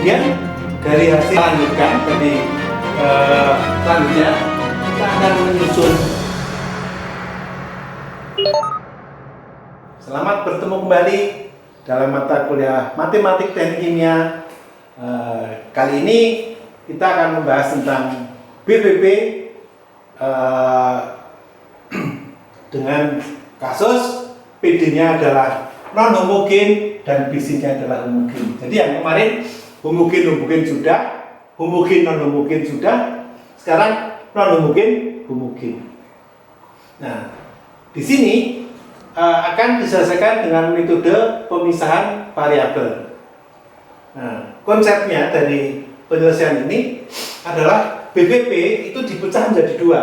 kemudian dari hasil lanjutkan jadi selanjutnya kita akan menyusun. Selamat bertemu kembali dalam mata kuliah Matematik Teknik Kimia. Kali ini kita akan membahas tentang BPP dengan kasus PD-nya adalah non homogen dan BC-nya adalah homogen. Jadi yang kemarin homogen sudah, homogen non homogen sudah, sekarang non homogen. Nah, di sini akan diselesaikan dengan metode pemisahan variabel. Nah, konsepnya dari penyelesaian ini adalah BPP itu dipecah menjadi dua.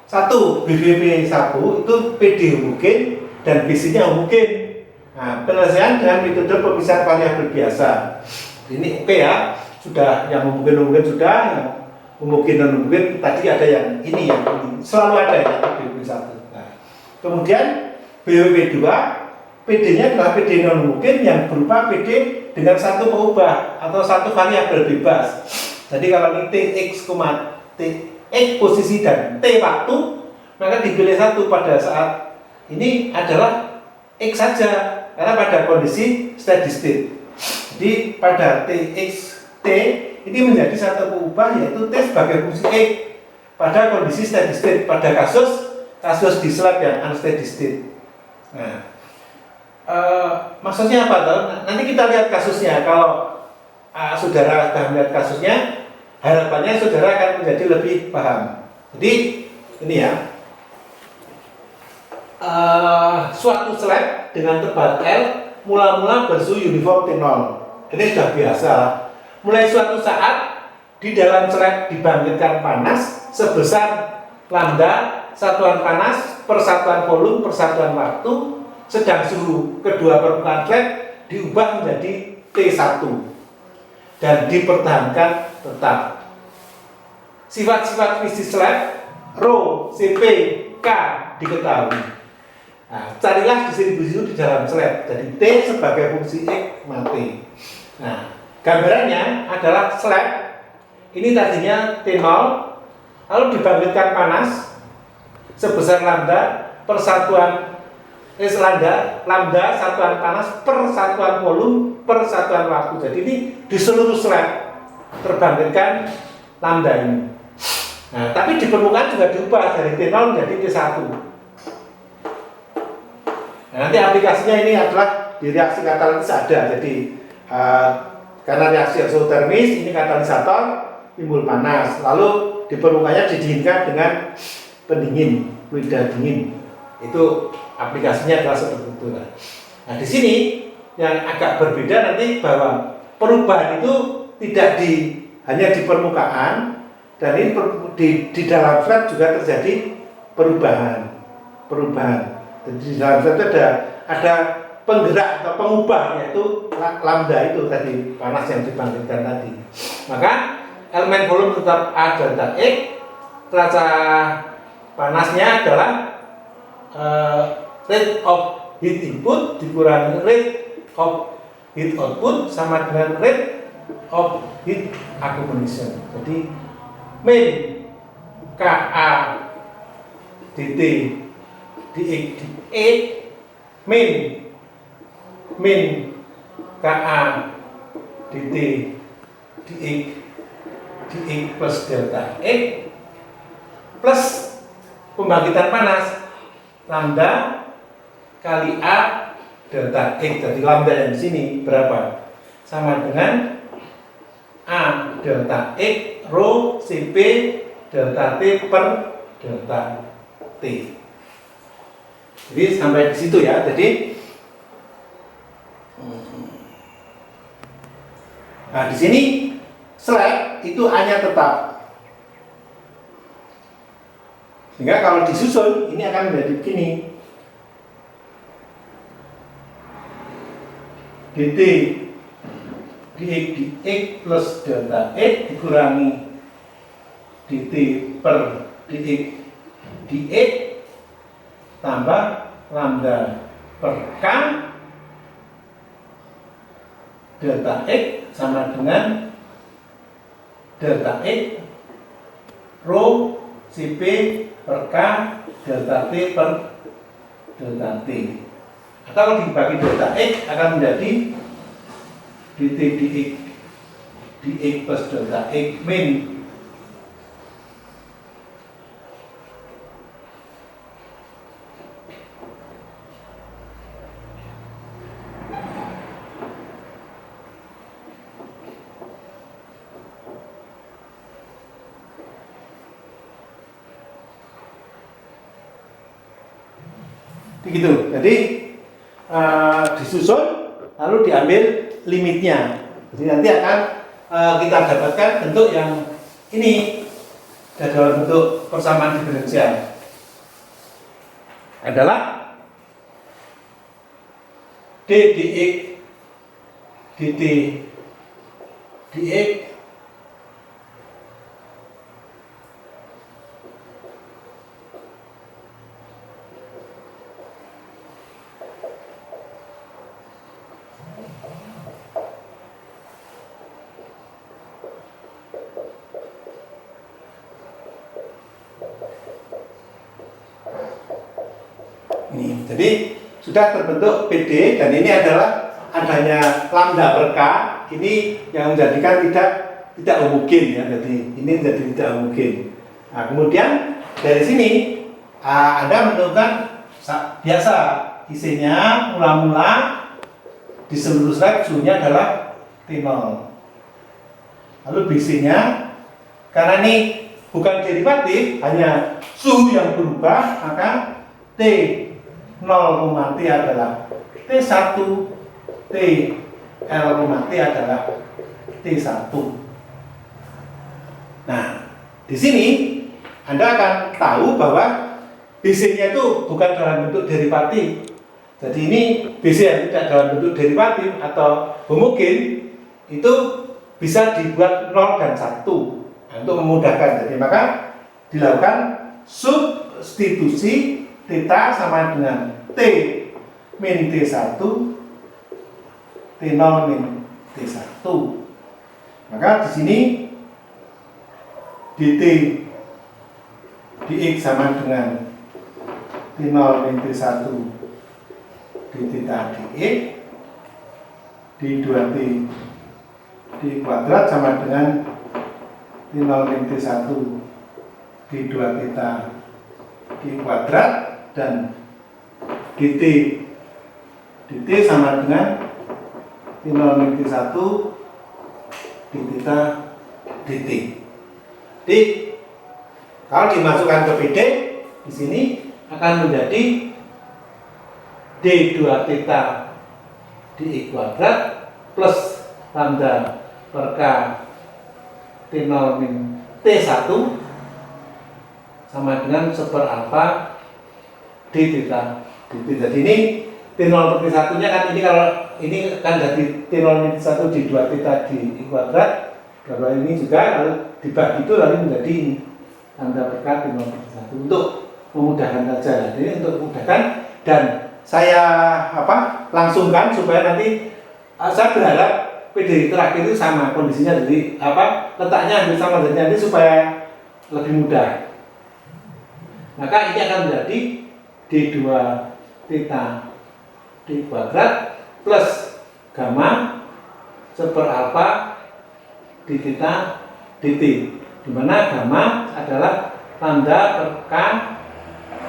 Satu, BPP 1 itu PD homogen dan BC-nya homogen. Nah, penyelesaian dengan metode pemisahan variabel biasa. Ini oke ya, sudah yang homogen sudah, yang homogen non homogen tadi ada yang ini selalu ada ya BPP 1. Nah, kemudian BPP 2, PD-nya adalah PD non homogen yang berupa PD dengan satu pengubah atau satu variabel bebas. Jadi kalau ini Tx, X posisi dan T waktu, maka dipilih satu pada saat ini adalah X saja, karena pada kondisi steady state. Jadi pada Tx T ini menjadi satu pengubah yaitu T sebagai fungsi X pada kondisi steady state, pada kasus di slab yang unsteady state. Nah, maksudnya apa toh? Nanti kita lihat kasusnya. Kalau saudara sudah melihat kasusnya, harapannya saudara akan menjadi lebih paham. Jadi ini ya, suatu slab dengan tebal L mula-mula bersuhu uniform T0. Ini sudah biasa. Mulai suatu saat di dalam slab dibangkitkan panas sebesar lambda satuan panas per satuan volume per satuan waktu, sedang suhu kedua permukaan slab diubah menjadi T1 dan dipertahankan tetap. Sifat-sifat fisik slab rho, Cp, K diketahui. Nah, carilah distribusi di dalam slab. Jadi T sebagai fungsi X mati. Nah, gambarannya adalah slab ini tadinya T0 lalu dibangkitkan panas sebesar lambda per satuan lambda satuan panas per satuan volume per satuan waktu. Jadi ini di seluruh slab terbangkitkan lambda ini. Nah, tapi di permukaan juga diubah dari T0 menjadi T1. Nah, nanti aplikasinya ini adalah di reaksi katalisis ada. Jadi karena reaksi eksotermis ini katalisator timbul panas, lalu di permukaannya didinginkan dengan pendingin, fluida dingin. Itu aplikasinya adalah seperti itu. Nah, di sini yang agak berbeda nanti bahwa perubahan itu tidak hanya di permukaan, dan ini di dalam slab juga terjadi perubahan. Jadi di dalam slab itu ada penggerak atau pengubah, yaitu lambda itu tadi, panas yang dibangkitkan tadi. Maka elemen volume tetap A delta X, teraca panasnya adalah rate of heat input dikurangi rate of heat output sama dengan rate of heat accumulation. Jadi min Ka dt dx dx min Ka dt dx dx plus delta X plus pembangkitan panas lambda kali A delta X. Jadi lambda yang di sini berapa? Sama dengan A delta X rho Cp delta T per delta T. Jadi sampai di situ ya. Jadi nah, di sini slab itu A-nya tetap. Sehingga kalau disusun ini akan menjadi begini. dt dx dx plus delta X dikurangi dt per dx dx tambah lambda per K delta X sama dengan delta X rho CP per K delta T per delta T. Atau kalau dibagi delta X akan menjadi dt dx plus delta X min begitu. Jadi disusun lalu diambil limitnya. Jadi nanti akan kita dapatkan bentuk yang ini dalam bentuk persamaan diferensial adalah d dx dt dx ini. Jadi sudah terbentuk PD dan ini adalah adanya lambda per K ini yang menjadikan tidak homogen ya. Jadi ini menjadi tidak homogen. Nah, kemudian dari sini Anda menentukan biasa isinya mula-mula di seluruh slide suhunya adalah T0. Lalu BC-nya karena ini bukan derivatif, hanya suhu yang berubah, maka T 0, T adalah T1, T L, T adalah T1. Nah, di sini Anda akan tahu bahwa BC-nya itu bukan dalam bentuk derivatif. Jadi ini BC yang tidak dalam bentuk derivatif atau homogen itu bisa dibuat 0 dan 1 untuk memudahkan. Jadi maka dilakukan substitusi theta sama dengan T min T1 T0 min T1. Maka di sini dt dx sama dengan T0 min T1 d theta dx d2t d kuadrat sama dengan T0 min T1 d2 theta d kuadrat dan dt sama dengan T0 min T1 d theta dt. Jadi kalau dimasukkan ke PD di sini akan menjadi d2 theta dx kuadrat plus lambda per K T0 min T1 sama dengan seperalfa d theta dt. Jadi ini T0 per T1 nya kan ini kalau ini kan jadi T0 min T1 d2 theta dx kuadrat. Kalau ini juga lalu dibagi itu lalu menjadi ini lambda per K T0 per T1 untuk memudahkan saja. Jadi untuk memudahkan dan saya langsungkan supaya nanti saya berharap PD terakhir itu sama kondisinya, jadi letaknya hampir sama, jadi nanti supaya lebih mudah. Maka ini akan menjadi d2 theta d kuadrat plus gamma seperalfa d theta dt, di mana gamma adalah lambda per K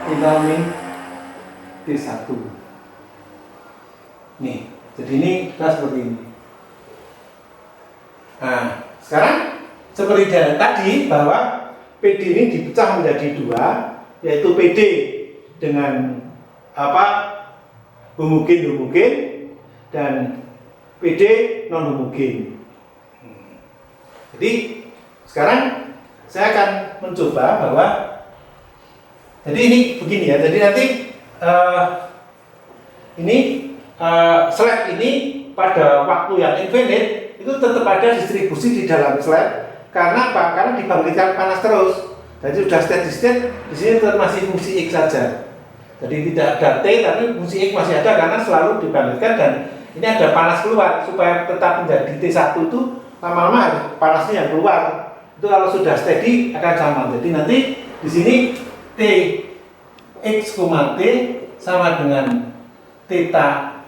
T0 min T1. Nih, jadi ini kita seperti ini. Nah, sekarang seperti tadi bahwa PD ini dipecah menjadi dua, yaitu PD dengan homogen dan PD non homogen. Jadi sekarang saya akan mencoba bahwa jadi ini begini ya. Jadi nanti slide ini pada waktu yang infinite itu tetap ada distribusi di dalam slide. Karena apa? Karena dibangkitkan panas terus. Jadi sudah steady state, di sini tetap masih fungsi X saja. Jadi tidak ada T, tapi fungsi X masih ada karena selalu dibangkitkan dan ini ada panas keluar. Supaya tetap menjadi T1 itu lama-lama harus panasnya yang keluar. Itu kalau sudah steady akan sama. Jadi nanti di sini T X, T sama dengan theta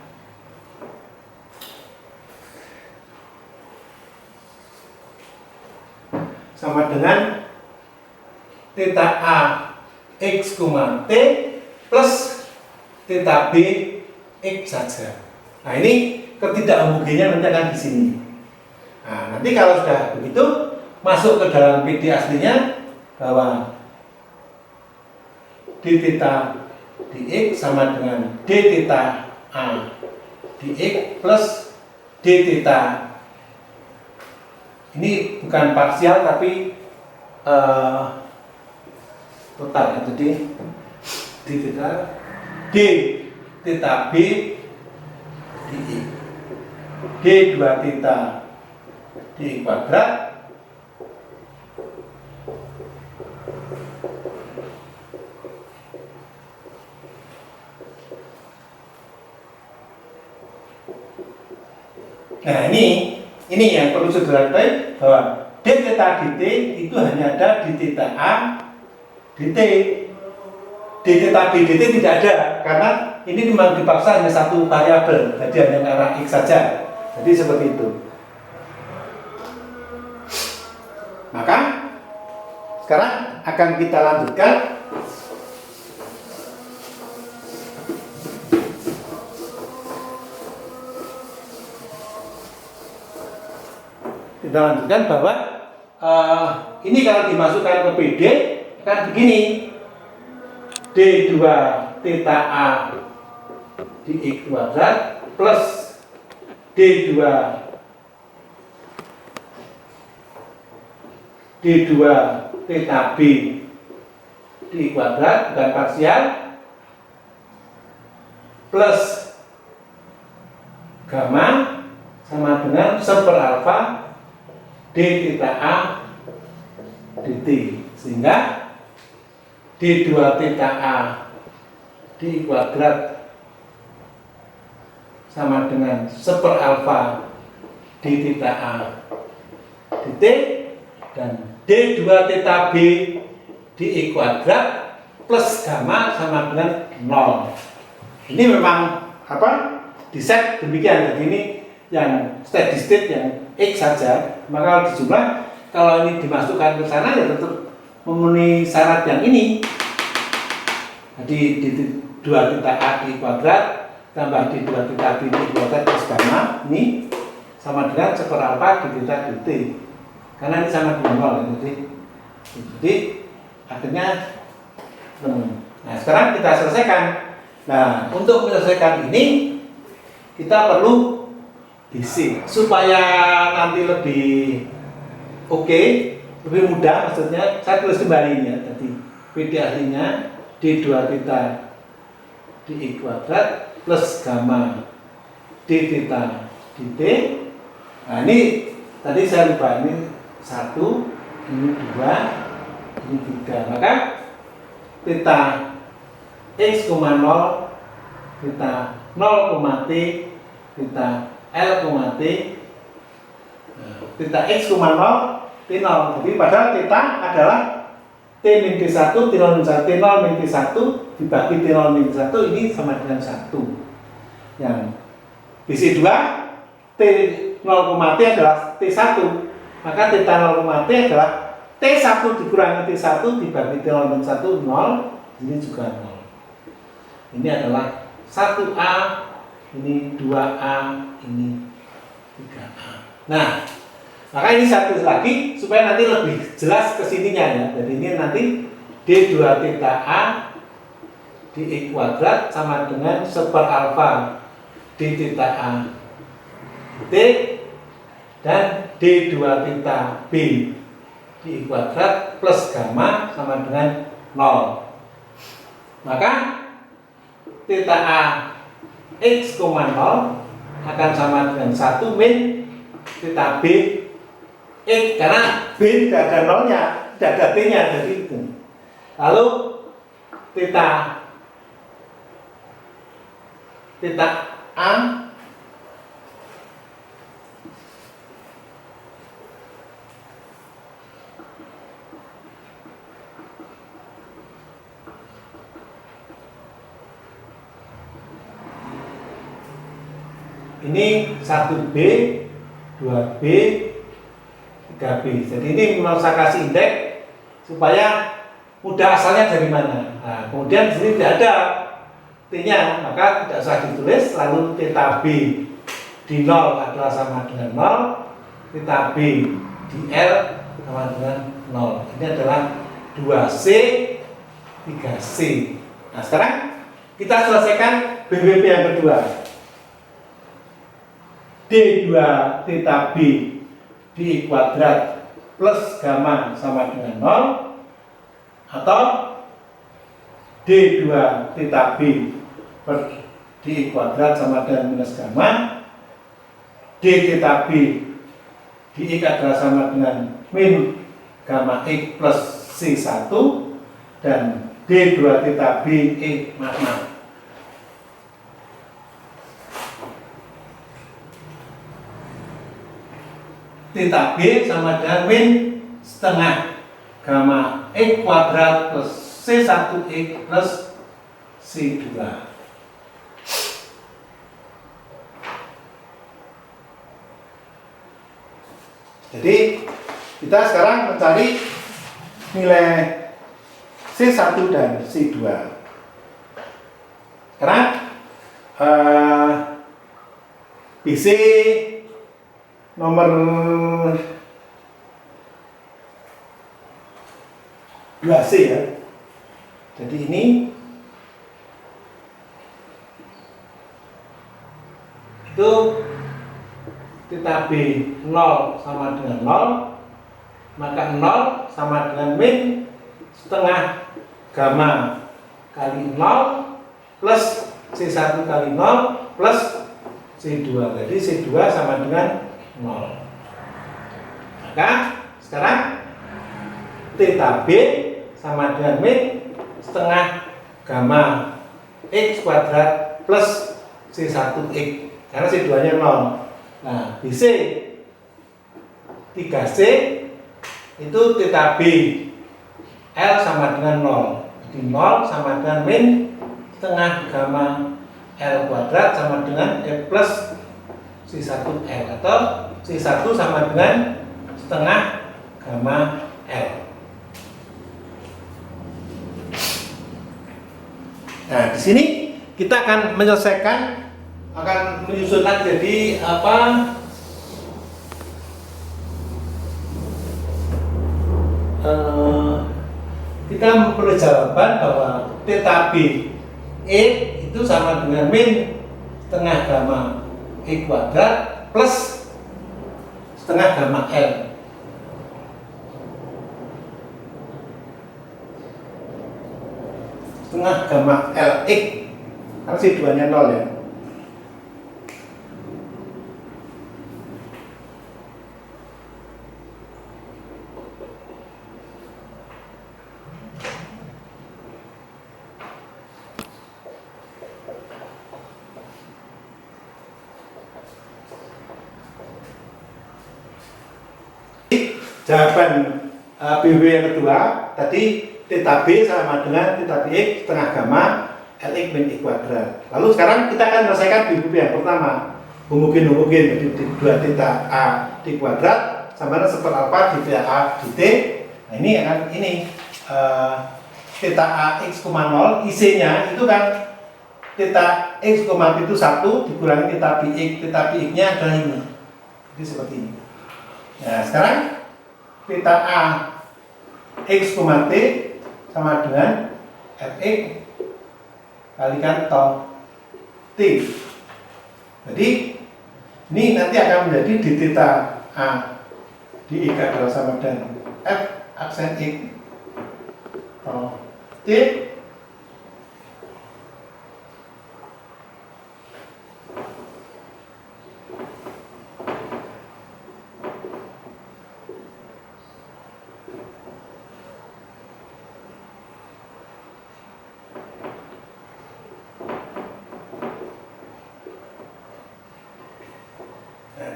sama dengan theta A X, T plus theta B X saja. Nah, ini ketidakhomogennya nanti akan di sini. Nah, nanti kalau sudah begitu masuk ke dalam PD aslinya bahwa d theta dx sama dengan d theta A dx plus d theta, ini bukan parsial tapi total ya. Jadi d theta b dx d 2 theta dx kuadrat nah ini yang perlu saudara ketahui bahwa d theta dt itu hanya ada di theta A dt. D theta b dt tidak ada karena ini memang dipaksa hanya satu variabel, jadi hanya arah x saja. Jadi seperti itu. Maka sekarang akan kita lanjutkan bahwa ini kalau dimasukkan ke PD kan begini, D2 theta A dx kuadrat plus D2 theta B dx kuadrat bukan parsial plus gamma sama dengan 1 per alfa d theta A dt, sehingga d2 theta A dx kuadrat sama dengan 1 per alfa d theta A dt dan d2 theta B dx kuadrat plus gamma sama dengan 0. Ini memang di set demikian. Jadi ini yang steady state yang X saja. Maka kalau dijumlah, kalau ini dimasukkan ke sana ya tetap memenuhi syarat yang ini. Jadi di 2 theta A dx kuadrat tambah di 2 theta B dx kuadrat plus gamma ini sama dengan 1 per alfa di theta dt. Karena ini sama dengan 0. Jadi akhirnya nah sekarang kita selesaikan. Nah, untuk menyelesaikan ini kita perlu BC supaya nanti lebih oke, lebih mudah. Maksudnya saya tulis kembali ini ya, tadi PD aslinya D2 theta dx kuadrat plus gamma d theta dt. Nah, ini tadi saya lupa, ini 1, ini 2, ini 3. Maka theta x, 0, theta 0, t, theta L, t, theta x, 0, t 0. Jadi padahal theta adalah t min t1, t0 min 1, t0 min t1 dibagi t0 min t1 ini sama dengan 1. Yang BC2 t0, t adalah t1. Maka theta 0, t adalah t1 dikurangi t1 dibagi t0 min 1, 0. Ini juga 0. Ini adalah 1A, ini 2A, ini 3A. Nah, maka ini satu lagi supaya nanti lebih jelas kesininya ya. Jadi ini nanti D2 theta A dx kuadrat sama dengan 1 per alfa d theta A t dan D2 theta B dx kuadrat plus gamma sama dengan 0. Maka theta A x, 0 akan sama dengan 1 min theta B x, karena B tidak ada nolnya, tidak ada T nya, jadi itu. Lalu theta A ini 1B, 2B, 3B. Jadi ini mau saya kasih indeks supaya mudah asalnya dari mana. Nah, kemudian di sini tidak ada T-nya, maka tidak usah ditulis, lalu theta B di 0 adalah sama dengan 0, theta B di L sama dengan 0. Ini adalah 2C, 3C. Nah, sekarang kita selesaikan BWP yang kedua. D2 theta B di kuadrat plus gamma sama dengan 0, atau D2 theta B per D kuadrat sama dengan minus gamma, D theta B di X adalah sama dengan min gamma X plus C1, dan D2 theta B theta B sama dengan min setengah gamma X kuadrat plus C1X plus C2. Jadi kita sekarang mencari nilai C1 dan C2. Karena BC nomor 2C ya. Jadi ini itu theta B 0 sama dengan 0, maka 0 sama dengan min setengah gamma kali 0 plus C1 kali 0 plus C2. Jadi C2 sama dengan 0. Maka sekarang theta B sama dengan min setengah gamma X kuadrat plus C1X, karena C2 nya 0. Nah, BC 3C itu theta B L sama dengan 0. Jadi 0 sama dengan min setengah gamma L kuadrat sama dengan X plus C1L, atau C1 sama dengan setengah gamma L. Nah, di sini kita akan menyelesaikan, akan menyusunkan jadi apa? Kita memperoleh jawaban bahwa theta B E itu sama dengan min setengah gamma E kuadrat plus setengah gamma L. Setengah gamma LX, karena C2 nya 0 ya. Jawaban BW yang kedua tadi theta B sama dengan theta BX setengah gamma LX min X kuadrat. Lalu sekarang kita akan menyelesaikan BW yang pertama, homogen jadi 2 theta A di kuadrat sama dengan seper alfa di theta A di T. Nah, ini akan theta A X, 0 IC nya itu kan theta X, itu 1 dikurangi theta BX nya adalah ini. Jadi seperti ini. Nah, sekarang theta A X, T sama dengan Fx kalikan tau T. Jadi ini nanti akan menjadi di theta A di X adalah sama dengan F aksen X tau T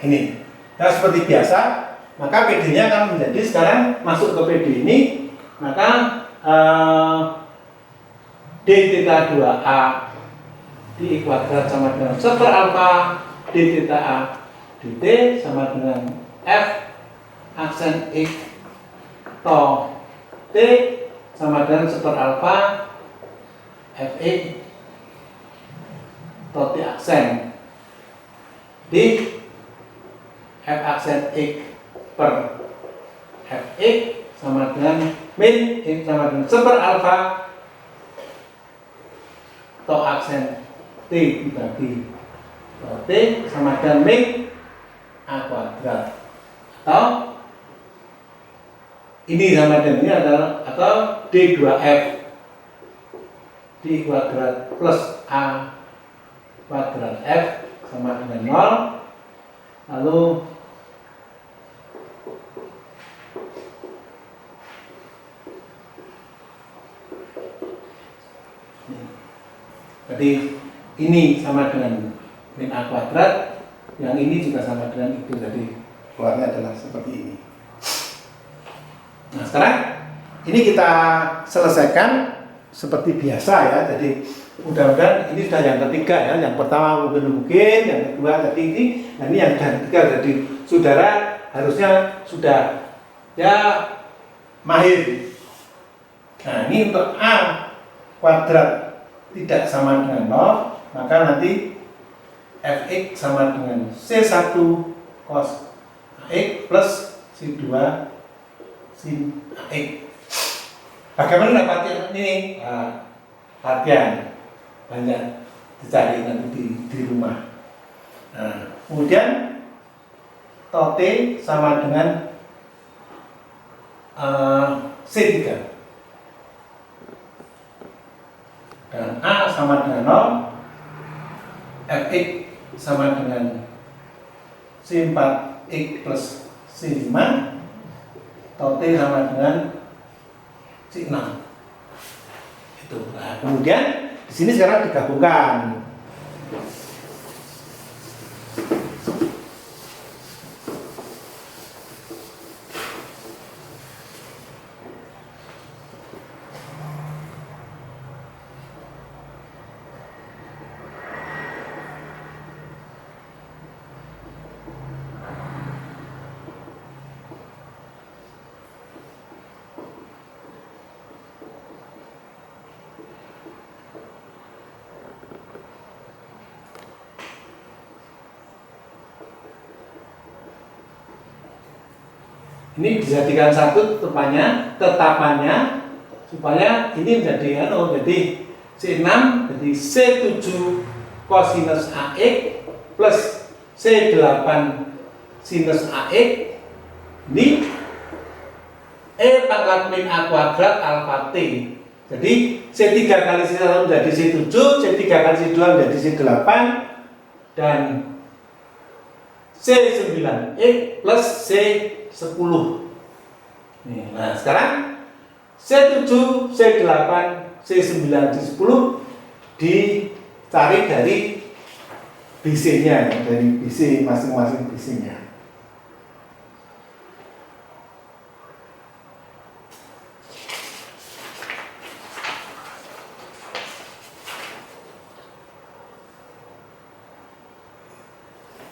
ini. Nah, seperti biasa, maka PD-nya akan menjadi sekarang masuk ke PD ini, maka D theta 2A di kuadrat sama dengan seper alfa d theta A dt sama dengan F aksen X to T sama dengan seper alfa Fx to T aksen di F aksen X per Fx sama dengan min X sama dengan seper alfa to aksen T dibagi T sama dengan min A kuadrat, atau ini sama dengan ini adalah atau D2F D kuadrat plus A kuadrat F sama dengan 0. Lalu jadi ini sama dengan min A kuadrat, yang ini juga sama dengan itu, jadi keluarnya adalah seperti ini. Nah sekarang ini kita selesaikan seperti biasa ya, jadi mudah-mudahan ini sudah yang ketiga ya, yang pertama mungkin, yang kedua tadi ini, nah ini yang ketiga, jadi saudara harusnya sudah ya mahir. Nah ini untuk A kuadrat tidak sama dengan 0, maka nanti Fx sama dengan C1 cos X plus C2 sin X. Bagaimana dapatnya ini? Latihan banyak dicari nanti di rumah. Nah, kemudian T sama dengan C3 dan A sama dengan 0, Fx sama dengan C4X plus C5, T sama dengan C6. Itu. Nah, kemudian di sini sekarang digabungkan. Ini dijadikan satu tetapannya supaya ini menjadi jadi C6 jadi C7 cosinus AX plus C8 sinus AX ini E pangkat min A kuadrat alfa T. Jadi C3 kali C1 menjadi C7, C3 kali C2 menjadi C8 dan C9X plus C10. Nah sekarang C7, C8, C9, C10 dicari dari BC-nya, dari BC masing-masing BC-nya.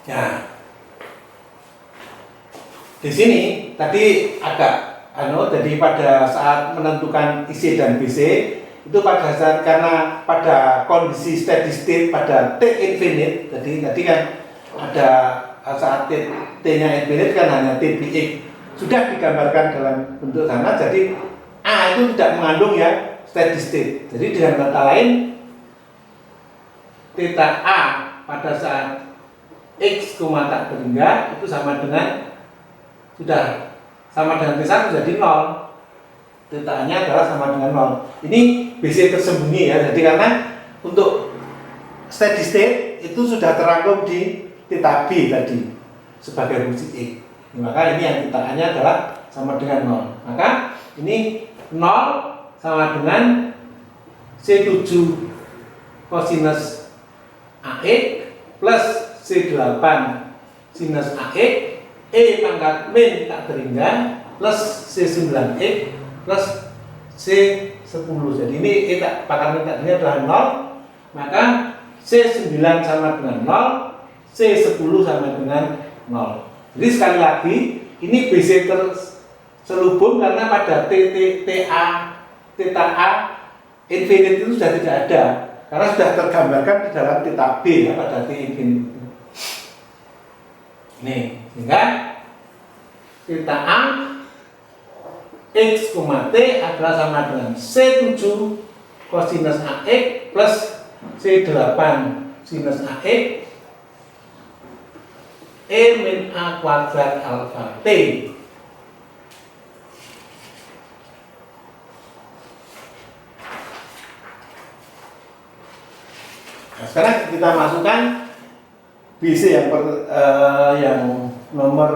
Nah, di sini tadi agak jadi pada saat menentukan IC dan BC itu pada saat karena pada kondisi steady state pada T infinite, jadi tadi kan ada saat T-nya infinite kan hanya TBX sudah digambarkan dalam bentuk sana, jadi A itu tidak mengandung ya steady state. Jadi dengan kata lain theta A pada saat X, tak berhingga itu sama dengan sudah sama dengan T1 jadi 0. Theta-nya adalah sama dengan 0. Ini BC tersembunyi ya. Jadi karena untuk steady state itu sudah terangkum di theta B tadi sebagai fungsi X. Maka ini yang theta-nya adalah sama dengan 0. Maka ini 0 sama dengan C7 cosinus AX plus C8 sinus AX E pangkat min tak berhingga plus C9X plus C10. Jadi ini E tak pangkat min tak berhingga adalah 0, maka C9 sama dengan 0, C10 sama dengan 0. Jadi sekali lagi ini BC terselubung karena pada theta A infinity itu sudah tidak ada karena sudah tergambarkan di dalam theta B ya pada T infinity. Nih, sehingga theta A X, T adalah sama dengan C7 cosinus AX plus C8 sinus AX E min A kuadrat alfa T. Nah, sekarang kita masukkan BC yang nomor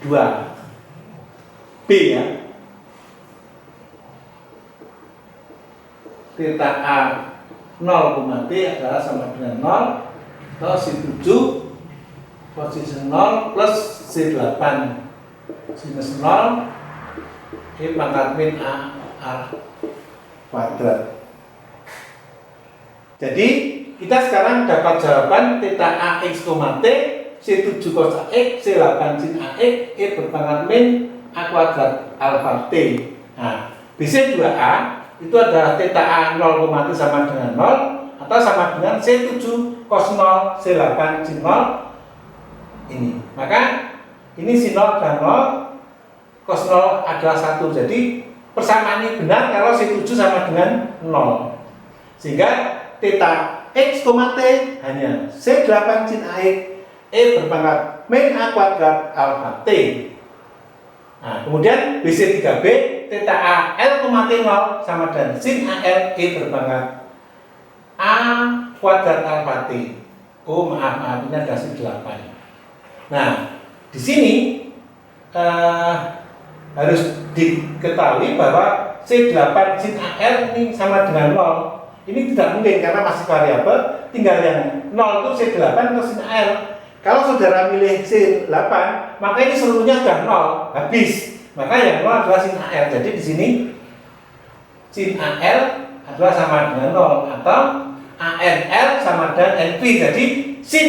2 B ya. Theta A 0, T adalah sama dengan 0 atau C7 posisi 0 plus C8 sinus 0 E pangkat min A kuadrat. Jadi kita sekarang dapat jawaban theta A X, T C7 cos AX C8 sin AX E berpangkat min A kuadrat alfa T. Nah, BC2A itu adalah theta A 0, T sama dengan 0 atau sama dengan C7 cos 0 C8 sin 0 ini. Maka ini sin 0 dan 0 cos 0 adalah 1. Jadi persamaan ini benar kalau C7 sama dengan 0. Sehingga theta X, T hanya C8 sin AX E berpangkat min A kuadrat alfa T. Nah, kemudian BC3B theta A L, T 0 sama dengan sin AL E berpangkat A kuadrat alfa T. Oh maaf ini ada sin 8. Nah, di sini harus diketahui bahwa C8 sin AL ini sama dengan 0. Ini tidak mungkin karena masih variabel, tinggal yang 0 itu C8 atau sin AL. Kalau saudara milih C8, maka ini seluruhnya sudah 0, habis. Maka yang 0 adalah sin AL. Jadi di sini sin AL adalah sama dengan 0 atau ANL sama dengan NV. Jadi sin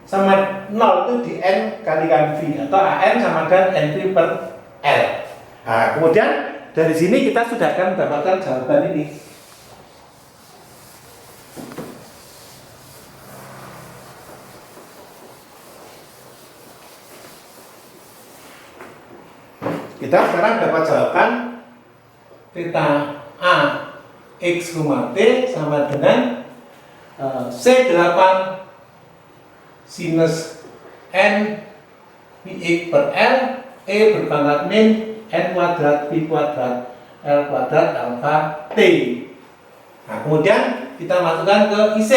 sama 0 itu di N kalikan V atau AN sama dengan NV per L. Nah, kemudian dari sini kita sudah akan mendapatkan jawaban ini. Kita sekarang dapat jawaban theta A X, T sama dengan C8 sinus N Px per L E berpangkat min N kuadrat P kuadrat L kuadrat alfa T. Nah, kemudian kita masukkan ke IC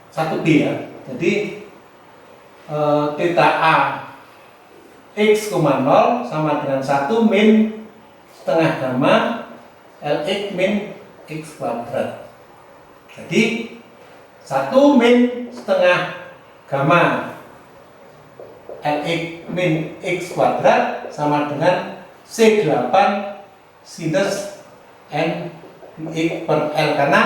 1B ya. Jadi theta A X, 0 sama dengan 1 min setengah gamma Lx min X kuadrat. Jadi 1 min setengah gamma Lx min X kuadrat sama dengan C8 sinus N X per L karena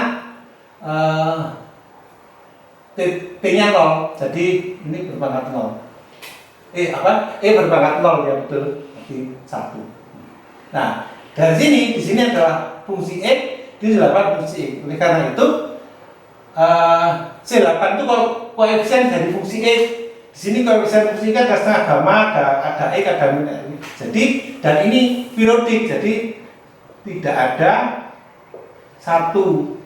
T-nya 0, jadi ini berpangkat 0. E berpangkat 0 ya betul, jadi 1. Nah, dari sini, di sini adalah fungsi X, di 8 fungsi X. Oleh karena itu, C8 itu koefisien dari fungsi X. Di sini koefisien fungsi X ada setengah gamma, ada X, ada min. Jadi, dan ini periodik, jadi tidak ada satu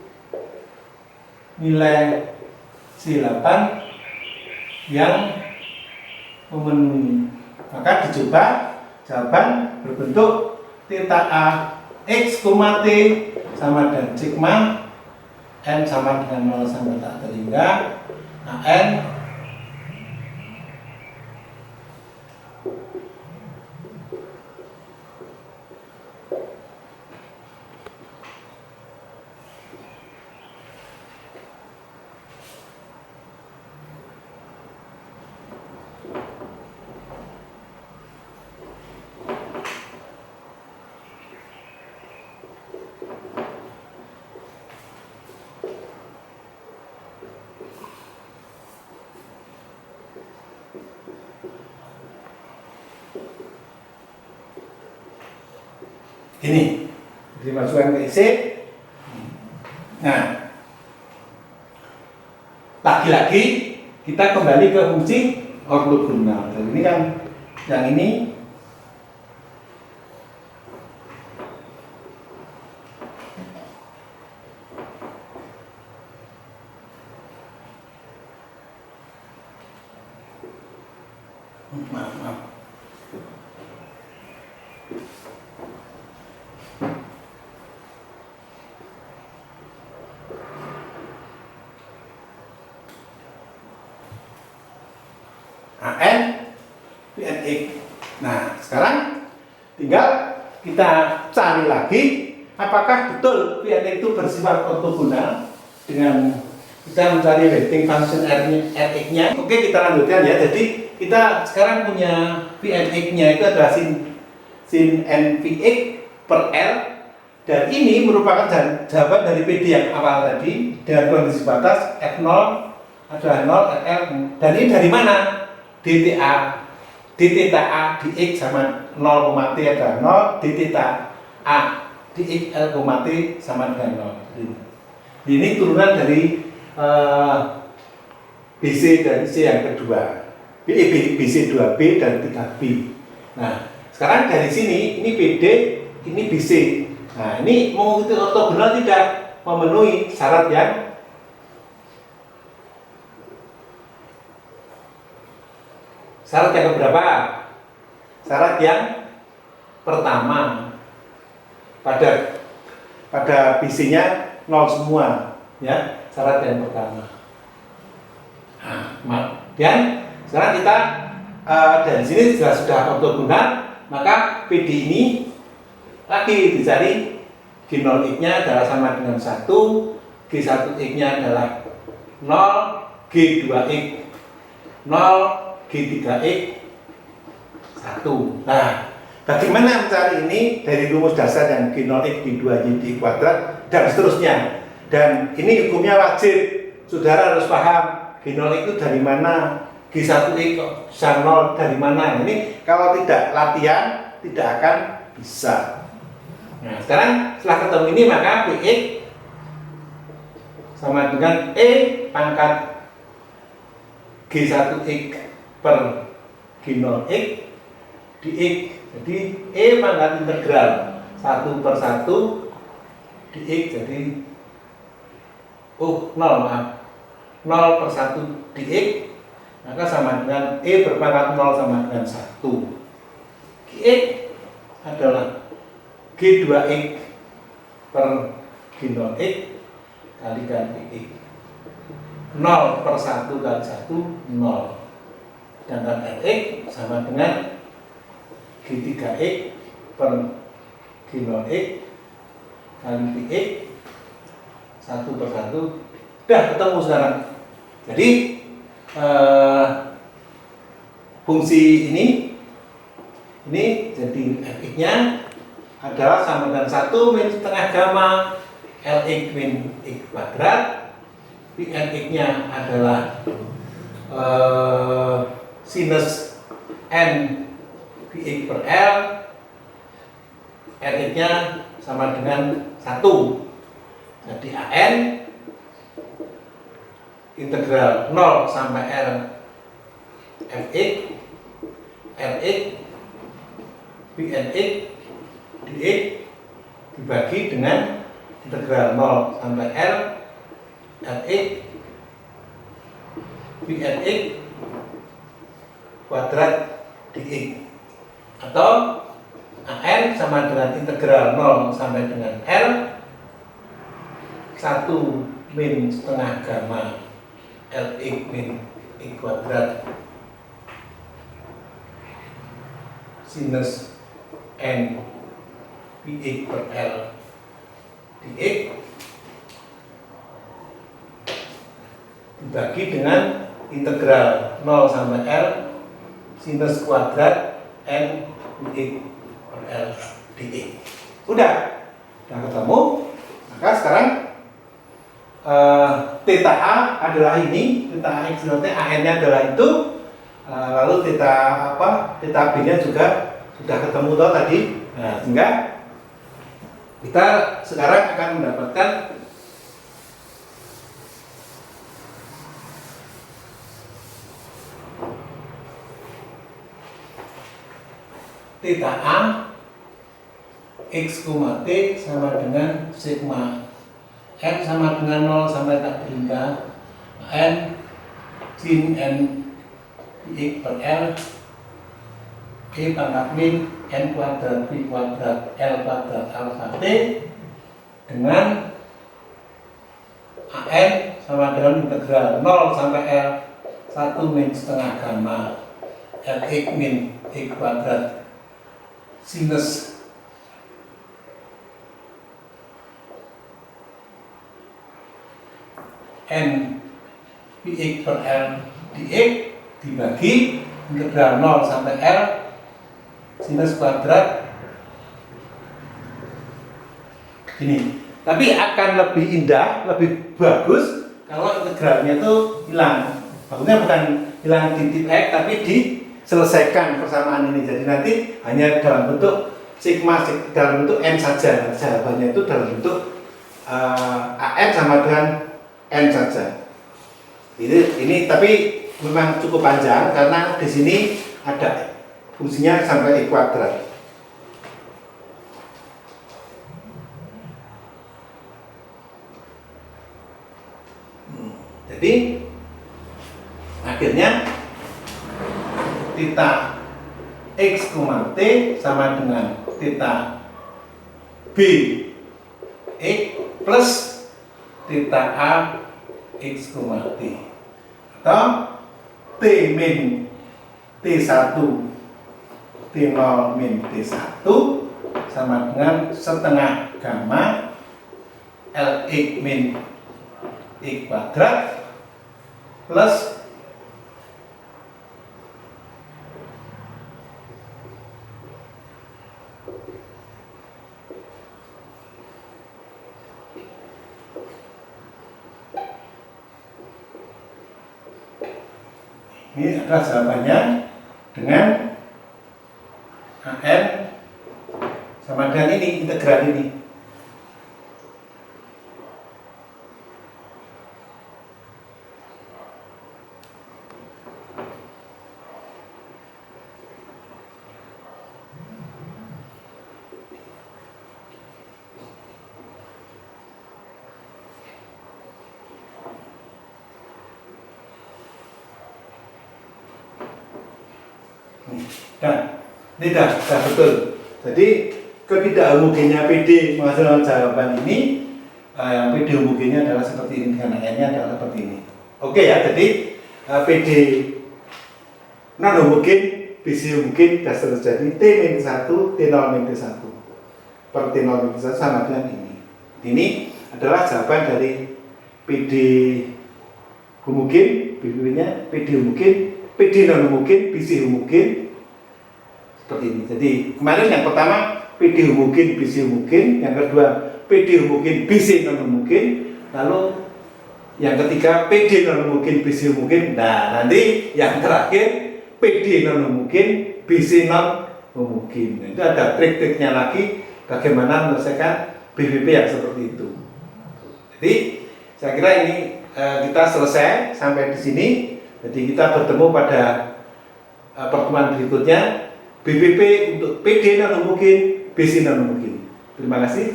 nilai C8 yang memenuhi. Maka dicoba jawaban berbentuk theta A X, T sama dengan sigma N sama dengan 0 sampai tak terhingga N Ini dimasukkan ke IC. Nah, lagi-lagi kita kembali ke fungsi ortogonal. Jadi ini kan yang ini maaf. AN PNX. Nah, sekarang tinggal kita cari lagi apakah betul PNX itu bersifat ortogonal dengan kita mencari weighting function Rx-nya. Oke, kita lanjutkan ya. Jadi kita sekarang punya PNX-nya itu adalah sin NPX per L, dan ini merupakan jawaban dari PD yang awal tadi dengan kondisi batas F0 adalah 0, Rl, dan ini dari mana? DTA d theta A dx sama 0, T adalah 0, d theta A dx L, T sama dengan 0. Ini turunan dari BC dan C yang kedua, BC 2B dan 3B. Nah, sekarang dari sini ini PD, ini BC. Nah, ini mengikuti ortogonal tidak memenuhi syarat yang keberapa? Syarat yang pertama. Pada BC-nya 0 semua, ya. Syarat yang pertama. Nah, dan sekarang kita dari sini sudah ortogonal, maka PD ini lagi dicari G0x-nya adalah sama dengan 1, G1x-nya adalah 0, G2x 0, G3x 1. Nah, bagaimana mencari ini dari rumus dasar yang G0x, G2, G kuadrat, dan seterusnya. Dan ini hukumnya wajib, saudara harus paham G0x itu dari mana, G1x bisa 0 dari mana. Ini kalau tidak latihan tidak akan bisa. Nah, sekarang setelah ketemu ini maka Px sama dengan E pangkat G1x per G0x dx. Jadi E pangkat integral 1 per 1 dx jadi 0 per 1 dx, maka sama dengan E berpangkat 0 sama dengan 1. Gx adalah G2x per G0x kalikan Px. 0 per 1 kali 1 0. Sedangkan Rx sama dengan G3x per G0x kali Px 1 per 1. Udah ketemu sekarang. Jadi fungsi ini jadi Fx-nya adalah sama dengan 1 min setengah gamma Lx min x kuadrat. Pnx-nya adalah sinus n Px per L. Rx-nya sama dengan 1. Jadi An integral 0 sampai L Fx Rx Pnx dx dibagi dengan integral 0 sampai L Rx Pnx kuadrat dx, atau An sama dengan integral 0 sampai dengan L 1 min setengah gamma Lx min x kuadrat sinus n Px per L dx dibagi dengan integral 0 sampai L sinus kuadrat n Px per L dx. Udah ketemu. Maka sekarang theta A adalah ini, theta A x dot An-nya adalah itu, lalu theta B-nya juga sudah ketemu toh tadi. Nah, sehingga Kita sekarang akan mendapatkan theta A X, T sama dengan sigma N sama dengan 0 sampai tak berindah N sin N X per L E pangkat min N kuadrat B kuadrat L kuadrat alpha T dengan AN sama dengan integral 0 sampai L 1 min setengah gamma Lx min X kuadrat sinus N Px per L dx dibagi integral 0 sampai L sinus kuadrat ini. Tapi akan lebih indah, lebih bagus kalau integralnya itu hilang. Maksudnya bukan hilang di titik X, tapi diselesaikan persamaan ini. Jadi nanti hanya dalam bentuk sigma dalam bentuk N saja. Jawabannya itu dalam bentuk AN sama dengan N saja. Ini tapi memang cukup panjang karena di sini ada fungsinya sampai I kuadrat. Jadi akhirnya theta X, T sama dengan theta B X plus theta A X, T atau T min T1 T0 min T1 sama dengan setengah gamma Lx min X kuadrat plus ini adalah jawabannya dengan AN sama dengan ini integral ini. Nah, ini dah betul. Jadi ketidakhomogennya PD menghasilkan jawaban ini. Yang PD homogennya adalah seperti ini dengan AN-nya adalah seperti ini. Oke ya, jadi PD non homogen, BC homogen dasar terjadi T-1, T0 min T1 per T0 min T1 sama dengan ini. Ini adalah jawaban dari PD homogen, BB-nya PD homogen, PD non homogen, BC homogen. Seperti ini. Jadi kemarin yang pertama PD homogen, BC homogen, yang kedua PD homogen, BC non homogen, lalu yang ketiga PD non homogen, BC homogen. Nah, nanti yang terakhir PD non homogen, BC non homogen. Nah, itu ada trik-triknya lagi bagaimana menyelesaikan BBB yang seperti itu. Jadi saya kira ini kita selesai sampai di sini. Jadi kita bertemu pada pertemuan berikutnya. BBB untuk PD non homogen, BC non homogen. Terima kasih.